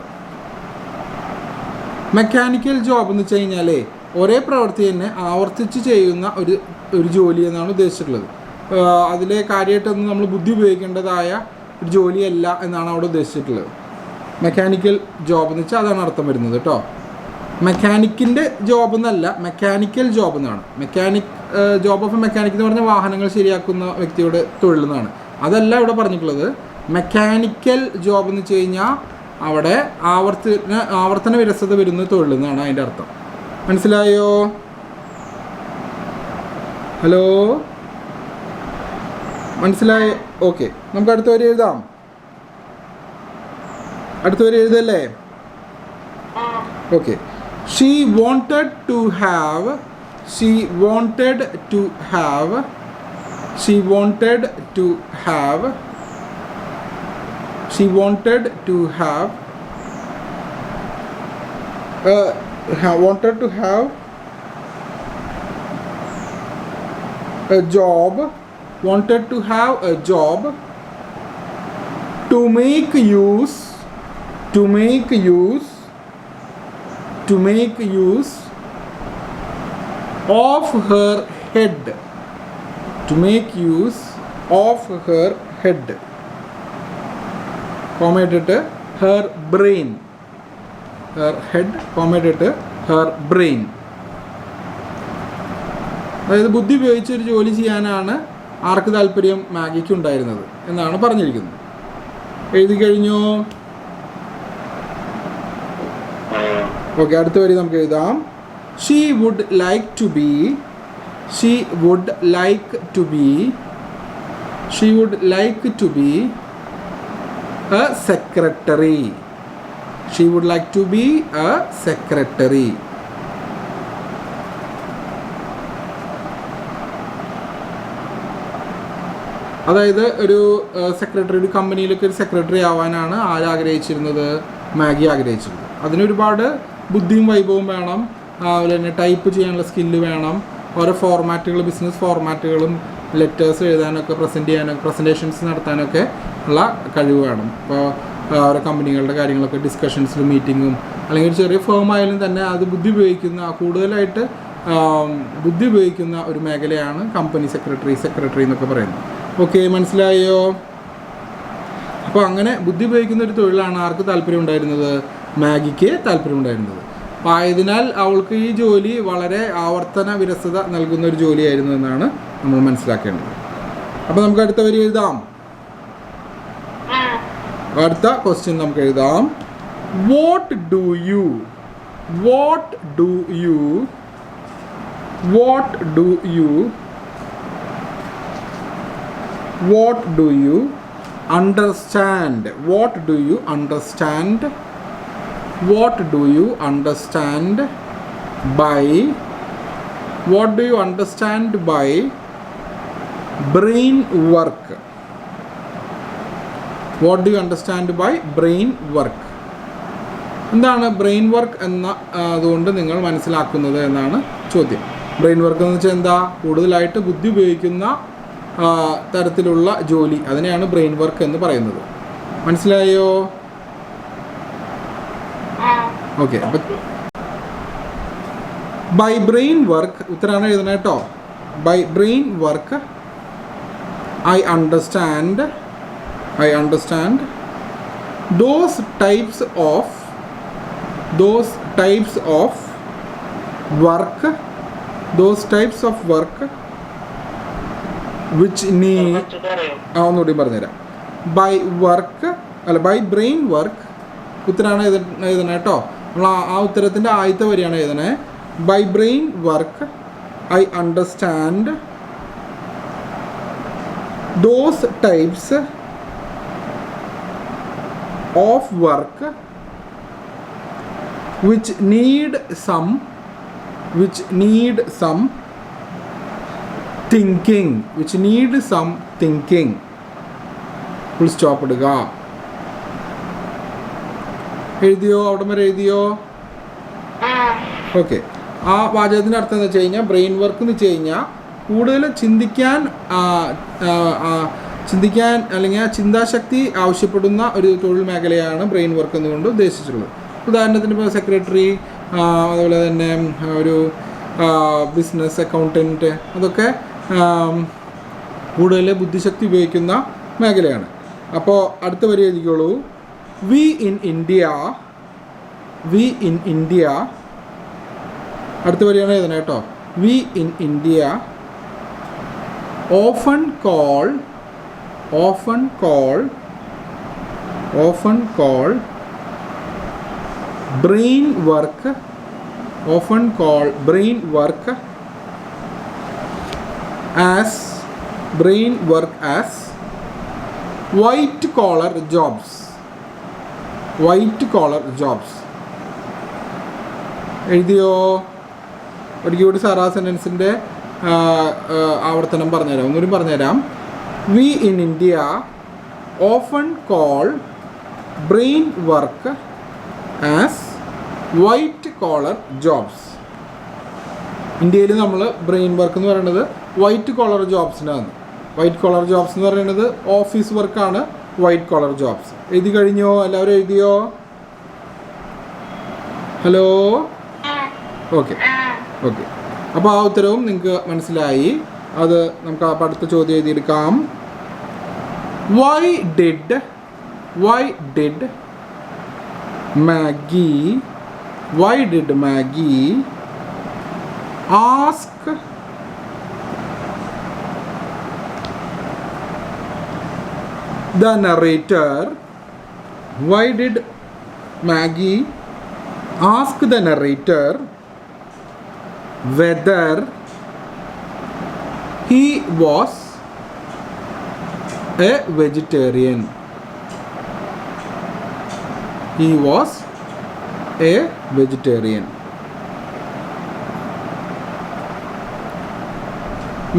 Mechanical job എന്ന് വെച്ച് കഴിഞ്ഞാൽ ഒരേ പ്രവൃത്തി തന്നെ ആവർത്തിച്ച് ചെയ്യുന്ന ഒരു ജോലി എന്നാണ് ഉദ്ദേശിച്ചിട്ടുള്ളത്. അതിൽ കാര്യമായിട്ടൊന്നും നമ്മൾ ബുദ്ധി ഉപയോഗിക്കേണ്ടതായ ഒരു ജോലിയല്ല എന്നാണ് അവിടെ ഉദ്ദേശിച്ചിട്ടുള്ളത്. മെക്കാനിക്കൽ ജോബ് എന്ന് വെച്ചാൽ അതാണ് അർത്ഥം വരുന്നത് കേട്ടോ. മെക്കാനിക്കിൻ്റെ ജോബ് എന്നല്ല, മെക്കാനിക്കൽ ജോബ് എന്നാണ്. ജോബ് ഓഫ് മെക്കാനിക് എന്ന് പറഞ്ഞാൽ വാഹനങ്ങൾ ശരിയാക്കുന്ന വ്യക്തിയുടെ തൊഴിൽ എന്നാണ്. അതല്ല ഇവിടെ പറഞ്ഞിട്ടുള്ളത്. മെക്കാനിക്കൽ ജോബ് എന്ന് വെച്ച് കഴിഞ്ഞാൽ അവിടെ ആവർത്തന വിരസത വരുന്ന തൊഴിൽ എന്നാണ് അതിൻ്റെ അർത്ഥം. മനസ്സിലായോ? ഹലോ, മനസ്സിലായോ? ഓക്കെ, നമുക്ക് അടുത്ത വരി എഴുതാം. അടുത്ത വരി എഴുതല്ലേ? Okay. She wanted to have a job to make use of her head. Comma ഇട്ടിട്ട് her brain. Her head, comma ഇട്ടിട്ട് her brain. അതായത് ബുദ്ധി ഉപയോഗിച്ച് ഒരു ജോലി ചെയ്യാനാണ് ആർക്ക് താല്പര്യം? മാഗിക്ക് ഉണ്ടായിരുന്നത് എന്നാണ് പറഞ്ഞിരിക്കുന്നത്. എഴുതി കഴിഞ്ഞോ? ഓക്കെ, അടുത്ത വരി നമുക്ക് എഴുതാം. She would like to be a secretary. അതായത് ഒരു സെക്രട്ടറി, ഒരു കമ്പനിയിലൊക്കെ ഒരു സെക്രട്ടറി ആവാനാണ് ആരാഗ്രഹിച്ചിരുന്നത്? മാഗി ആഗ്രഹിച്ചിരുന്നത്. അതിനൊരുപാട് ബുദ്ധിയും വൈഭവവും വേണം. അതുപോലെ തന്നെ ടൈപ്പ് ചെയ്യാനുള്ള സ്കില്ല് വേണം. ഓരോ ഫോർമാറ്റുകൾ, ബിസിനസ് ഫോർമാറ്റുകളും ലെറ്റേഴ്സ് എഴുതാനൊക്കെ, പ്രസൻറ്റേഷൻസ് നടത്താനൊക്കെ ഉള്ള കഴിവ് വേണം. ഇപ്പോൾ ഓരോ കമ്പനികളുടെ കാര്യങ്ങളൊക്കെ ഡിസ്കഷൻസിലും മീറ്റിങ്ങും, അല്ലെങ്കിൽ ഒരു ചെറിയ ഫേം ആയാലും തന്നെ അത് കൂടുതലായിട്ട് ബുദ്ധി ഉപയോഗിക്കുന്ന ഒരു മേഖലയാണ് കമ്പനി സെക്രട്ടറി എന്നൊക്കെ പറയുന്നത്. ഓക്കെ, മനസ്സിലായോ? അപ്പോൾ അങ്ങനെ ബുദ്ധി ഉപയോഗിക്കുന്ന ഒരു തൊഴിലാണ് ആർക്ക് താല്പര്യം ഉണ്ടായിരുന്നത്? മാഗിക്ക് താല്പര്യം ഉണ്ടായിരുന്നത്. അപ്പോൾ ആയതിനാൽ അവൾക്ക് ഈ ജോലി വളരെ ആവർത്തന വിരസത നൽകുന്ന ഒരു ജോലിയായിരുന്നു എന്നാണ് നമ്മൾ മനസ്സിലാക്കേണ്ടത്. അപ്പോൾ നമുക്ക് അടുത്ത വരി എഴുതാം. അടുത്ത ക്വസ്റ്റ്യൻ നമുക്ക് എഴുതാം. What do you understand by brain work? എന്താണ് ബ്രെയിൻ വർക്ക് എന്ന അതുകൊണ്ട് നിങ്ങൾ മനസ്സിലാക്കുന്നത് എന്നാണ് ചോദ്യം. ബ്രെയിൻ വർക്ക് എന്ന് വെച്ചാൽ എന്താ? കൂടുതലായിട്ട് ബുദ്ധി ഉപയോഗിക്കുന്ന തരത്തിലുള്ള ജോലി, അതിനെയാണ് ബ്രെയിൻ വർക്ക് എന്ന് പറയുന്നത്. മനസ്സിലായോ? ഓക്കെ. അപ്പം ബൈ ബ്രെയിൻ വർക്ക് ഉത്തരാണ് എഴുതണേ കേട്ടോ. By brain work I understand those types of work which need ഒന്നുകൂടി പറഞ്ഞുതരാം. ബൈ വർക്ക് അല്ല ബൈ ബ്രെയിൻ വർക്ക് ഉത്തരാണ് എഴുതണേ കേട്ടോ. നമ്മൾ ആ ഉത്തരത്തിൻ്റെ ആദ്യത്തെ വരിയാണ് എഴുതണേ. By brain work I understand those types of work which need some thinking full stop ഇടുക. എഴുതിയോ? അവിടെ വരെ എഴുതിയോ? ഓക്കെ. ആ വാചകത്തിൻ്റെ അർത്ഥം എന്ന് വെച്ച് കഴിഞ്ഞാൽ ബ്രെയിൻ വർക്ക് എന്ന് വെച്ച് കഴിഞ്ഞാൽ കൂടുതൽ ചിന്തിക്കാൻ അല്ലെങ്കിൽ ചിന്താശക്തി ആവശ്യപ്പെടുന്ന ഒരു തൊഴിൽ മേഖലയാണ് ബ്രെയിൻ വർക്ക് എന്നുകൊണ്ട് ഉദ്ദേശിച്ചിട്ടുള്ളത്. ഉദാഹരണത്തിന് ഇപ്പോൾ സെക്രട്ടറി, അതുപോലെ തന്നെ ഒരു ബിസിനസ് അക്കൗണ്ടൻറ്റ്, അതൊക്കെ കൂടുതൽ ബുദ്ധിശക്തി ഉപയോഗിക്കുന്ന മേഖലയാണ്. അപ്പോൾ അടുത്ത വരി എഴുതിക്കോളൂ. വി ഇൻ ഇന്ത്യ അടുത്ത വരിയാണ് എഴുതണേ കേട്ടോ. We in India often call brain work as white collar jobs. എഴുതിയോ? ഒരിക്കൽ കൂടി സാറാ സെൻറ്റൻസിൻ്റെ ആവർത്തനം പറഞ്ഞുതരാം, ഒന്നുകൂടി പറഞ്ഞുതരാം. We in India often call brain work as white collar jobs. ഇന്ത്യയിൽ നമ്മൾ ബ്രെയിൻ വർക്ക് എന്ന് പറയുന്നത് വൈറ്റ് കോളർ ജോബ്സിനാണ്. വൈറ്റ് കോളർ ജോബ്സ് എന്ന് പറയുന്നത് ഓഫീസ് വർക്കാണ് വൈറ്റ് കോളർ ജോബ്സ്. എഴുതി കഴിഞ്ഞോ? എല്ലാവരും എഴുതിയോ? ഹലോ? ഓക്കെ. അപ്പോൾ ആ ഉത്തരവും നിങ്ങൾക്ക് മനസ്സിലായി. അത് നമുക്ക് ആ അടുത്ത ചോദ്യം എഴുതിയെടുക്കാം. Why did Maggie ask the narrator whether he was a vegetarian.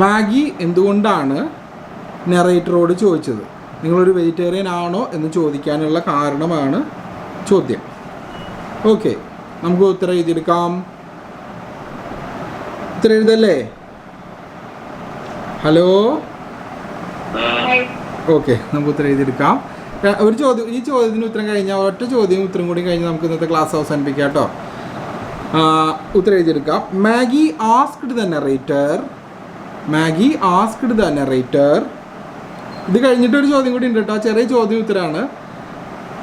Maggie എന്തുകൊണ്ടാണ് നറേറ്ററോട് ചോദിച്ചത് നിങ്ങളൊരു വെജിറ്റേറിയൻ ആണോ എന്ന് ചോദിക്കാനുള്ള കാരണമാണ് ചോദ്യം. ഓക്കെ, നമുക്ക് ഉത്തരം എഴുതിയെടുക്കാം. ഉത്തരം എഴുതല്ലേ? ഹലോ? ഓക്കെ, നമുക്ക് ഉത്തരം എഴുതിയെടുക്കാം. ഒരു ചോദ്യം, ഈ ചോദ്യത്തിന് ഉത്തരം കഴിഞ്ഞാൽ ഒറ്റ ചോദ്യം ഉത്തരം കൂടി കഴിഞ്ഞ് നമുക്ക് ഇന്നത്തെ ക്ലാസ് അവസാനിപ്പിക്കാം കേട്ടോ. ഉത്തരം എഴുതിയെടുക്കാം. Maggie asked the narrator. ഇത് കഴിഞ്ഞിട്ടൊരു ചോദ്യം കൂടി ഉണ്ട് കേട്ടോ, ചെറിയ ചോദ്യം ഉത്തരമാണ്.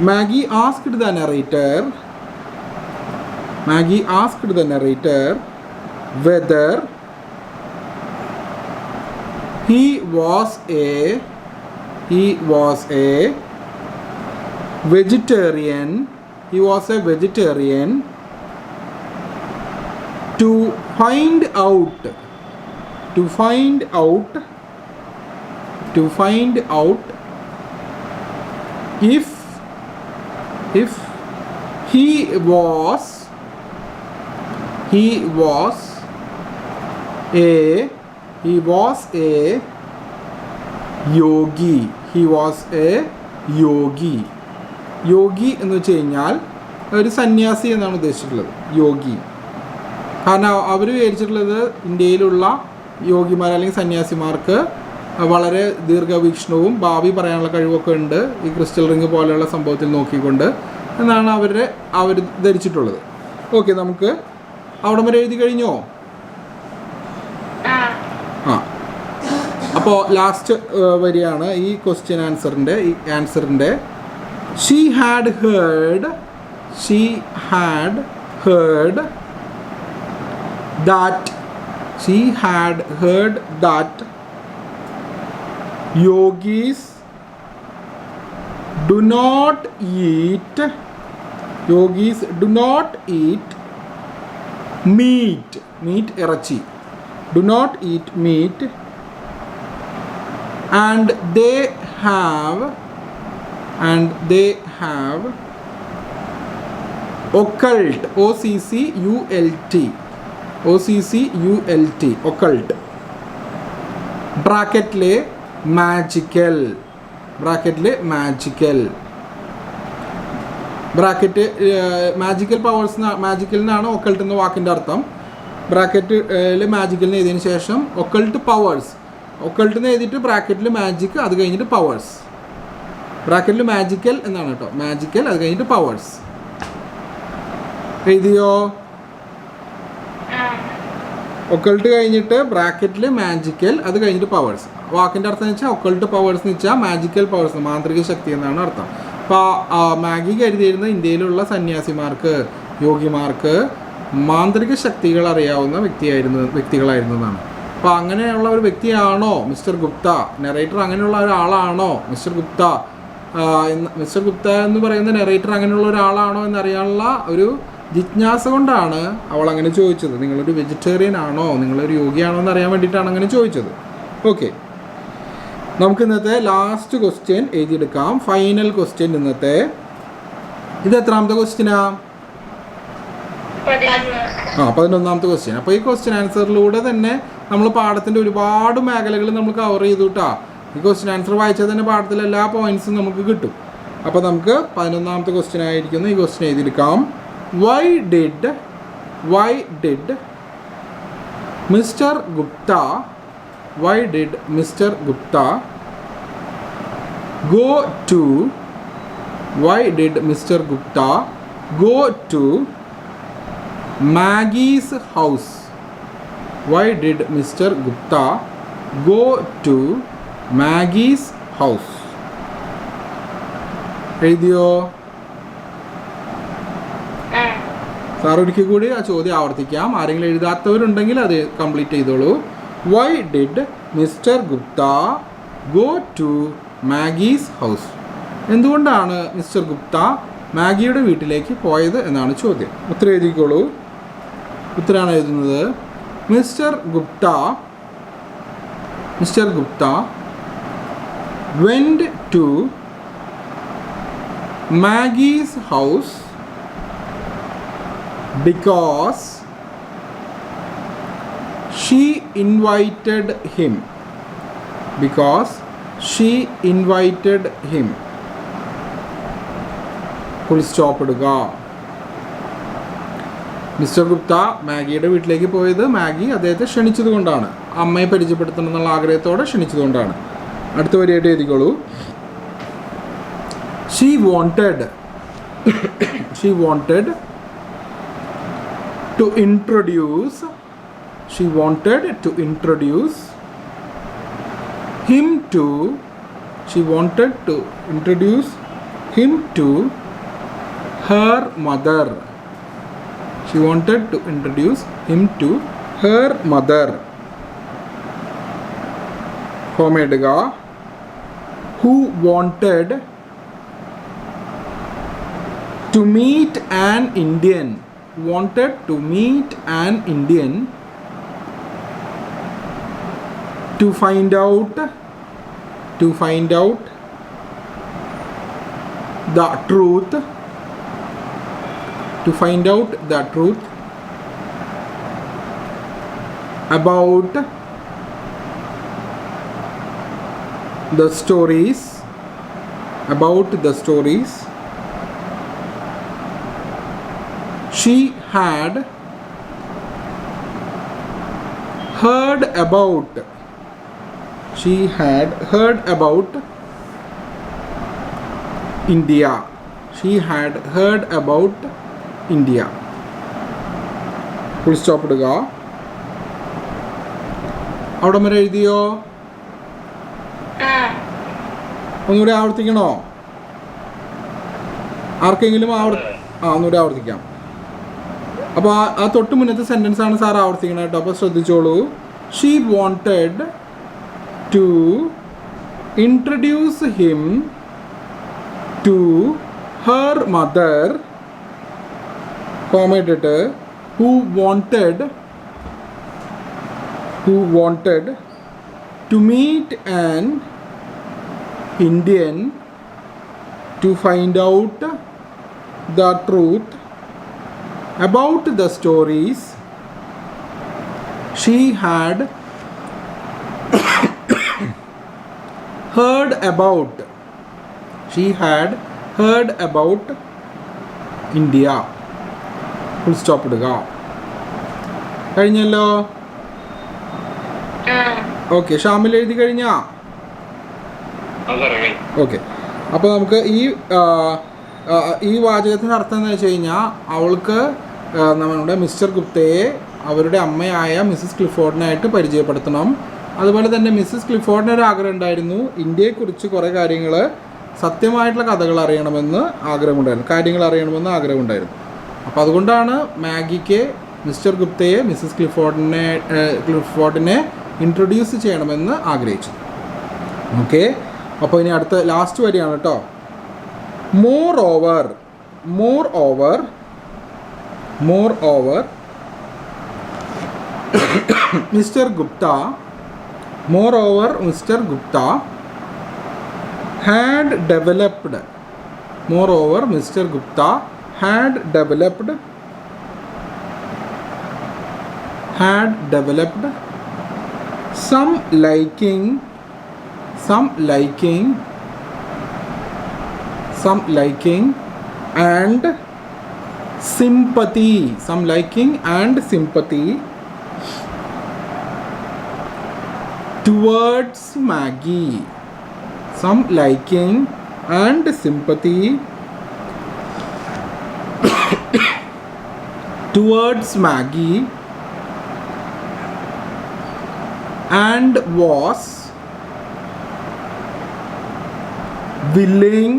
Maggie asked the narrator whether he was a vegetarian to find out if he was a yogi. യോഗി എന്ന് വെച്ച് കഴിഞ്ഞാൽ ഒരു സന്യാസി എന്നാണ് ഉദ്ദേശിച്ചിട്ടുള്ളത്, യോഗി. കാരണം അവർ വിചാരിച്ചിട്ടുള്ളത് ഇന്ത്യയിലുള്ള യോഗിമാർ അല്ലെങ്കിൽ സന്യാസിമാർക്ക് വളരെ ദീർഘവീക്ഷണവും ഭാവി പറയാനുള്ള കഴിവൊക്കെ ഉണ്ട് ഈ ക്രിസ്റ്റൽ റിംഗ് പോലെയുള്ള സംഭവത്തിൽ നോക്കിക്കൊണ്ട് എന്നാണ് അവർ ധരിച്ചിട്ടുള്ളത്. ഓക്കെ, നമുക്ക് അവിടെ വരെ എഴുതി കഴിഞ്ഞോ? അപ്പോൾ ലാസ്റ്റ് വരിയാണ് ഈ ക്വസ്റ്റ്യൻ ആൻസറിൻ്റെ she had heard that yogis do not eat meat ഇറച്ചി, do not eat meat, and they have occult, occult ബ്രാക്കറ്റിലെ മാജിക്കൽ പവേഴ്സ്, മാജിക്കൽ എന്നാണ് ഒക്കൾട്ട് എന്ന വാക്കിൻ്റെ അർത്ഥം. ബ്രാക്കറ്റിൽ മാജിക്കലിന് എഴുതിയതിന് ശേഷം ഒക്കൾട്ട് പവേഴ്സ്, ഒക്കൾട്ട് എന്ന് എഴുതിയിട്ട് ബ്രാക്കറ്റിൽ മാജിക്, അത് കഴിഞ്ഞിട്ട് പവേഴ്സ്. ബ്രാക്കറ്റിൽ മാജിക്കൽ എന്നാണ് കേട്ടോ, മാജിക്കൽ അത് കഴിഞ്ഞിട്ട് പവേഴ്സ്. എഴുതിയോ? ഒക്കൾട്ട് കഴിഞ്ഞിട്ട് ബ്രാക്കറ്റിൽ മാജിക്കൽ അത് കഴിഞ്ഞിട്ട് പവേഴ്സ്. വാക്കിൻ്റെ അർത്ഥം എന്ന് വെച്ചാൽ ഒക്കൾട്ട് പവേഴ്സ് എന്ന് വെച്ചാൽ മാജിക്കൽ പവേഴ്സ്, മാന്ത്രിക ശക്തി എന്നാണ് അർത്ഥം. അപ്പോൾ മാഗി കരുതിയിരുന്ന ഇന്ത്യയിലുള്ള സന്യാസിമാർക്ക്, യോഗിമാർക്ക് മാന്ത്രിക ശക്തികൾ അറിയാവുന്ന വ്യക്തികളായിരുന്നതാണ്. അപ്പോൾ അങ്ങനെയുള്ള ഒരു വ്യക്തിയാണോ മിസ്റ്റർ ഗുപ്ത? നെറേറ്റർ അങ്ങനെയുള്ള ഒരാളാണോ മിസ്റ്റർ ഗുപ്ത എന്ന് പറയുന്ന നെറേറ്റർ അങ്ങനെയുള്ള ഒരാളാണോ എന്നറിയാനുള്ള ഒരു ജിജ്ഞാസ കൊണ്ടാണ് അവൾ അങ്ങനെ ചോദിച്ചത്. നിങ്ങളൊരു വെജിറ്റേറിയൻ ആണോ, നിങ്ങളൊരു യോഗിയാണോ എന്ന് അറിയാൻ വേണ്ടിയിട്ടാണ് അങ്ങനെ ചോദിച്ചത്. ഓക്കെ, നമുക്ക് ഇന്നത്തെ ലാസ്റ്റ് ക്വസ്റ്റ്യൻ എഴുതിയെടുക്കാം. ഫൈനൽ ക്വസ്റ്റ്യൻ ഇന്നത്തെ. ഇത് എത്രാമത്തെ ക്വസ്റ്റ്യനാ? 11ാമത്തെ ക്വസ്റ്റ്യൻ. അപ്പോൾ ഈ ക്വസ്റ്റ്യൻ ആൻസറിലൂടെ തന്നെ നമ്മൾ പാഠത്തിൻ്റെ ഒരുപാട് മേഖലകൾ നമ്മൾ കവർ ചെയ്തു കേട്ടോ. ഈ ക്വസ്റ്റ്യൻ ആൻസർ വായിച്ചാൽ തന്നെ പാഠത്തിലെ എല്ലാ പോയിന്റ്സും നമുക്ക് കിട്ടും. അപ്പോൾ നമുക്ക് 11ാമത്തെ ക്വസ്റ്റ്യൻ ആയിരിക്കുന്നു ഈ question എഴുതിയെടുക്കാം. Why did Mr. Gupta go to Maggie's house? Why did Mr. Gupta go to Maggie's house? എഴുതിയോ? സാർ ഒരിക്കൽ കൂടി ആ ചോദ്യം ആവർത്തിക്കാം. ആരെങ്കിലും എഴുതാത്തവരുണ്ടെങ്കിൽ അത് കംപ്ലീറ്റ് ചെയ്തോളൂ. Why did Mr. Gupta go to Maggie's house? എന്തുകൊണ്ടാണ് മിസ്റ്റർ ഗുപ്ത മാഗിയുടെ വീട്ടിലേക്ക് പോയത് എന്നാണ് ചോദ്യം. ഉത്തരം എഴുതിക്കോളൂ. ഉത്തരമാണ് എഴുതുന്നത്. Mister Gupta went to Maggie's house because she invited him. Full stop ഇടുക. മിസ്റ്റർ ഗുപ്ത മാഗിയുടെ വീട്ടിലേക്ക് പോയത് മാഗി അദ്ദേഹത്തെ ക്ഷണിച്ചത് കൊണ്ടാണ്, അമ്മയെ പരിചയപ്പെടുത്തണം എന്നുള്ള ആഗ്രഹത്തോടെ ക്ഷണിച്ചതുകൊണ്ടാണ്. അടുത്ത വരിയായിട്ട് എഴുതിക്കോളൂ. She wanted to introduce him to her mother. കോമയിടുക. Who wanted to meet an Indian to find out the truth about the stories she had heard about She had heard about India. She had heard about India. Full stop ഇടുക. അവിടെ വരെ എഴുതിയോ? ഒന്നുകൂടി ആവർത്തിക്കണോ? ആർക്കെങ്കിലും ഒന്നുകൂടി ആവർത്തിക്കാം. അപ്പോൾ ആ തൊട്ട് മുന്നത്തെ സെൻറ്റൻസ് ആണ് സാർ ആവർത്തിക്കണം കേട്ടോ. അപ്പോൾ ശ്രദ്ധിച്ചോളൂ. She wanted to introduce him to her mother, കോമയിട്ടിട്ട് who wanted to meet an Indian to find out the truth about the stories she had heard about. She had heard about India. Full stop ഇടുക. കഴിഞ്ഞല്ലോ? Okay. Shamil എഴുതി കഴിഞ്ഞാ? Okay. അപ്പോൾ നമുക്ക് ഈ വാചകത്തിൻ്റെ അർത്ഥം എന്ന് വെച്ച് കഴിഞ്ഞാൽ അവൾക്ക് നമ്മുടെ മിസ്റ്റർ ഗുപ്തയെ അവരുടെ അമ്മയായ മിസ്സസ് ക്ലിഫോർഡിനായിട്ട് പരിചയപ്പെടുത്തണം. അതുപോലെ തന്നെ മിസ്സസ് ക്ലിഫോർഡിന് ഒരു ആഗ്രഹം ഉണ്ടായിരുന്നു, ഇന്ത്യയെക്കുറിച്ച് കുറേ കാര്യങ്ങൾ, സത്യമായിട്ടുള്ള കഥകൾ അറിയണമെന്ന് ആഗ്രഹമുണ്ടായിരുന്നു, കാര്യങ്ങൾ അറിയണമെന്ന് ആഗ്രഹമുണ്ടായിരുന്നു. അപ്പോൾ അതുകൊണ്ടാണ് മാഗിക്ക് മിസ്റ്റർ ഗുപ്തയെ മിസ്സസ് ക്ലിഫോർഡിനെ ഇൻട്രൊഡ്യൂസ് ചെയ്യണമെന്ന് ആഗ്രഹിച്ചത്. ഓക്കെ. അപ്പോൾ ഇനി അടുത്ത ലാസ്റ്റ് വരിയാണ് കേട്ടോ. More over mister Gupta had developed some liking and sympathy towards Maggie. Some liking and sympathy towards Maggie, and was willing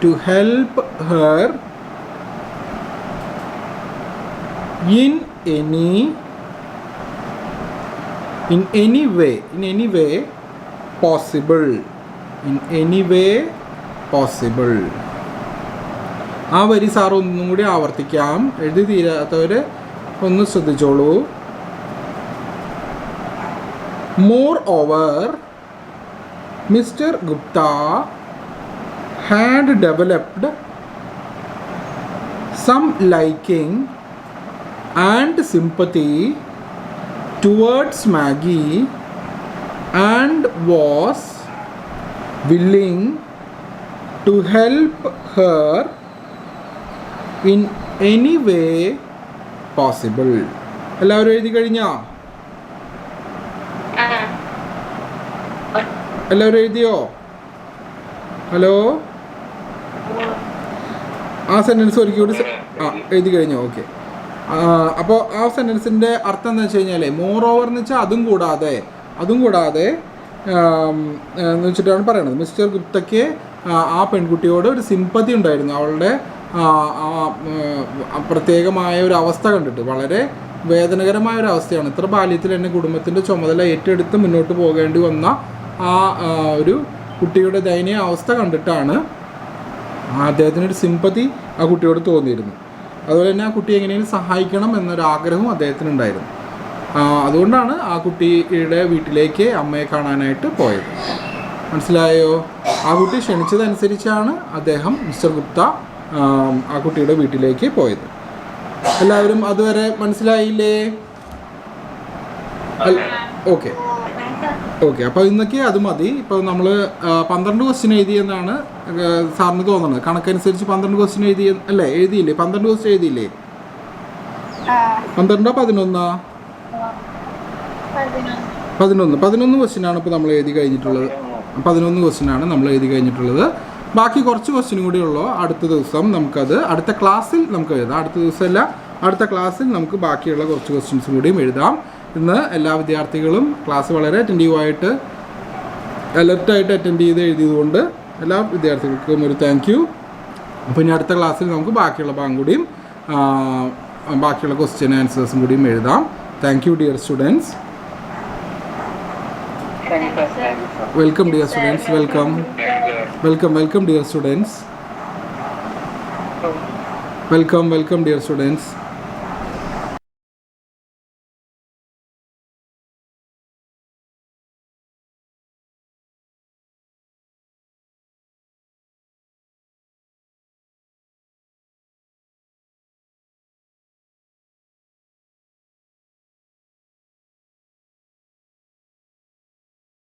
to help her in any way possible. ആ വരി sir ഒന്നും കൂടി ആവർത്തിക്കാം. എഴുതി തീരാത്തവർ ഒന്ന് ശ്രദ്ധിച്ചോളൂ. Moreover, Mr. Gupta had developed some liking and sympathy towards Maggie, and was willing to help her in any way possible. എല്ലാവരും എഴുതി കഴിഞ്ഞോ? എല്ലാവരും എഴുതിയോ? ഹലോ, ആ സെൻറ്റൻസ് ഒരിക്കൽ കൂടി എഴുതി കഴിഞ്ഞോ? ഓക്കെ. അപ്പോൾ ആ സെൻറ്റൻസിൻ്റെ അർത്ഥം എന്ന് വെച്ച് കഴിഞ്ഞാൽ മോർ ഓവർ എന്ന് വെച്ചാൽ അതും കൂടാതെ എന്ന് വെച്ചിട്ടാണ് പറയണത്. മിസ്റ്റർ ഗുപ്തയ്ക്ക് ആ പെൺകുട്ടിയോട് ഒരു സിമ്പതി ഉണ്ടായിരുന്നു. അവളുടെ പ്രത്യേകമായ ഒരു അവസ്ഥ കണ്ടിട്ട് വളരെ വേദനകരമായ ഒരു അവസ്ഥയാണ്. ഇത്ര ബാല്യത്തിൽ തന്നെ കുടുംബത്തിൻ്റെ ചുമതല ഏറ്റെടുത്ത് മുന്നോട്ട് പോകേണ്ടി വന്ന ആ ഒരു കുട്ടിയുടെ ദയനീയ അവസ്ഥ കണ്ടിട്ടാണ് അദ്ദേഹത്തിനൊരു സിമ്പതി ആ കുട്ടിയോട് തോന്നിയിരുന്നു. അതുപോലെ തന്നെ ആ കുട്ടിയെ എങ്ങനെയും സഹായിക്കണം എന്നൊരാഗ്രഹവും അദ്ദേഹത്തിനുണ്ടായിരുന്നു. അതുകൊണ്ടാണ് ആ കുട്ടിയുടെ വീട്ടിലേക്ക് അമ്മയെ കാണാനായിട്ട് പോയത്. മനസ്സിലായോ? ആ കുട്ടി ക്ഷണിച്ചതനുസരിച്ചാണ് അദ്ദേഹം മിസ്റ്റർ ഗുപ്ത ആ കുട്ടിയുടെ വീട്ടിലേക്ക് പോയത്. എല്ലാവരും അതുവരെ മനസ്സിലായില്ലേ? ഓക്കെ. ഓക്കെ, അപ്പോൾ ഇന്നൊക്കെ അത് മതി. ഇപ്പോൾ നമ്മൾ 12 ക്വസ്റ്റ്യൻ എഴുതിയെന്നാണ് സാറിന് തോന്നുന്നത്. കണക്കനുസരിച്ച് 12 ക്വസ്റ്റ്യൻ എഴുതി അല്ലേ? എഴുതിയില്ലേ? 12 ക്വസ്റ്റ്യൻ എഴുതിയില്ലേ? 12 11 11 ക്വസ്റ്റ്യനാണ് ഇപ്പോൾ നമ്മൾ എഴുതി കഴിഞ്ഞിട്ടുള്ളത്. 11 ക്വസ്റ്റ്യനാണ് നമ്മൾ എഴുതി കഴിഞ്ഞിട്ടുള്ളത്. ബാക്കി കുറച്ച് ക്വസ്റ്റ്യനും കൂടി ഉള്ളൂ. അടുത്ത ദിവസം നമുക്കത് അടുത്ത ക്ലാസ്സിൽ നമുക്ക് എഴുതാം. അടുത്ത ദിവസമല്ല, അടുത്ത ക്ലാസ്സിൽ നമുക്ക് ബാക്കിയുള്ള കുറച്ച് ക്വസ്റ്റ്യൻസും കൂടിയും എഴുതാം. ഇന്ന് എല്ലാ വിദ്യാർത്ഥികളും ക്ലാസ് വളരെ അറ്റൻറ്റീവായിട്ട് അലർട്ടായിട്ട് അറ്റൻഡ് ചെയ്ത് എഴുതിയതുകൊണ്ട് എല്ലാ വിദ്യാർത്ഥികൾക്കും ഒരു താങ്ക് യു. അപ്പോൾ ഇനി അടുത്ത ക്ലാസ്സിൽ നമുക്ക് ബാക്കിയുള്ള ഭാഗം കൂടിയും ബാക്കിയുള്ള ക്വസ്റ്റ്യൻ ആൻസേഴ്സും കൂടിയും എഴുതാം. Thank you dear students. Welcome dear students. Welcome dear students. Welcome dear students.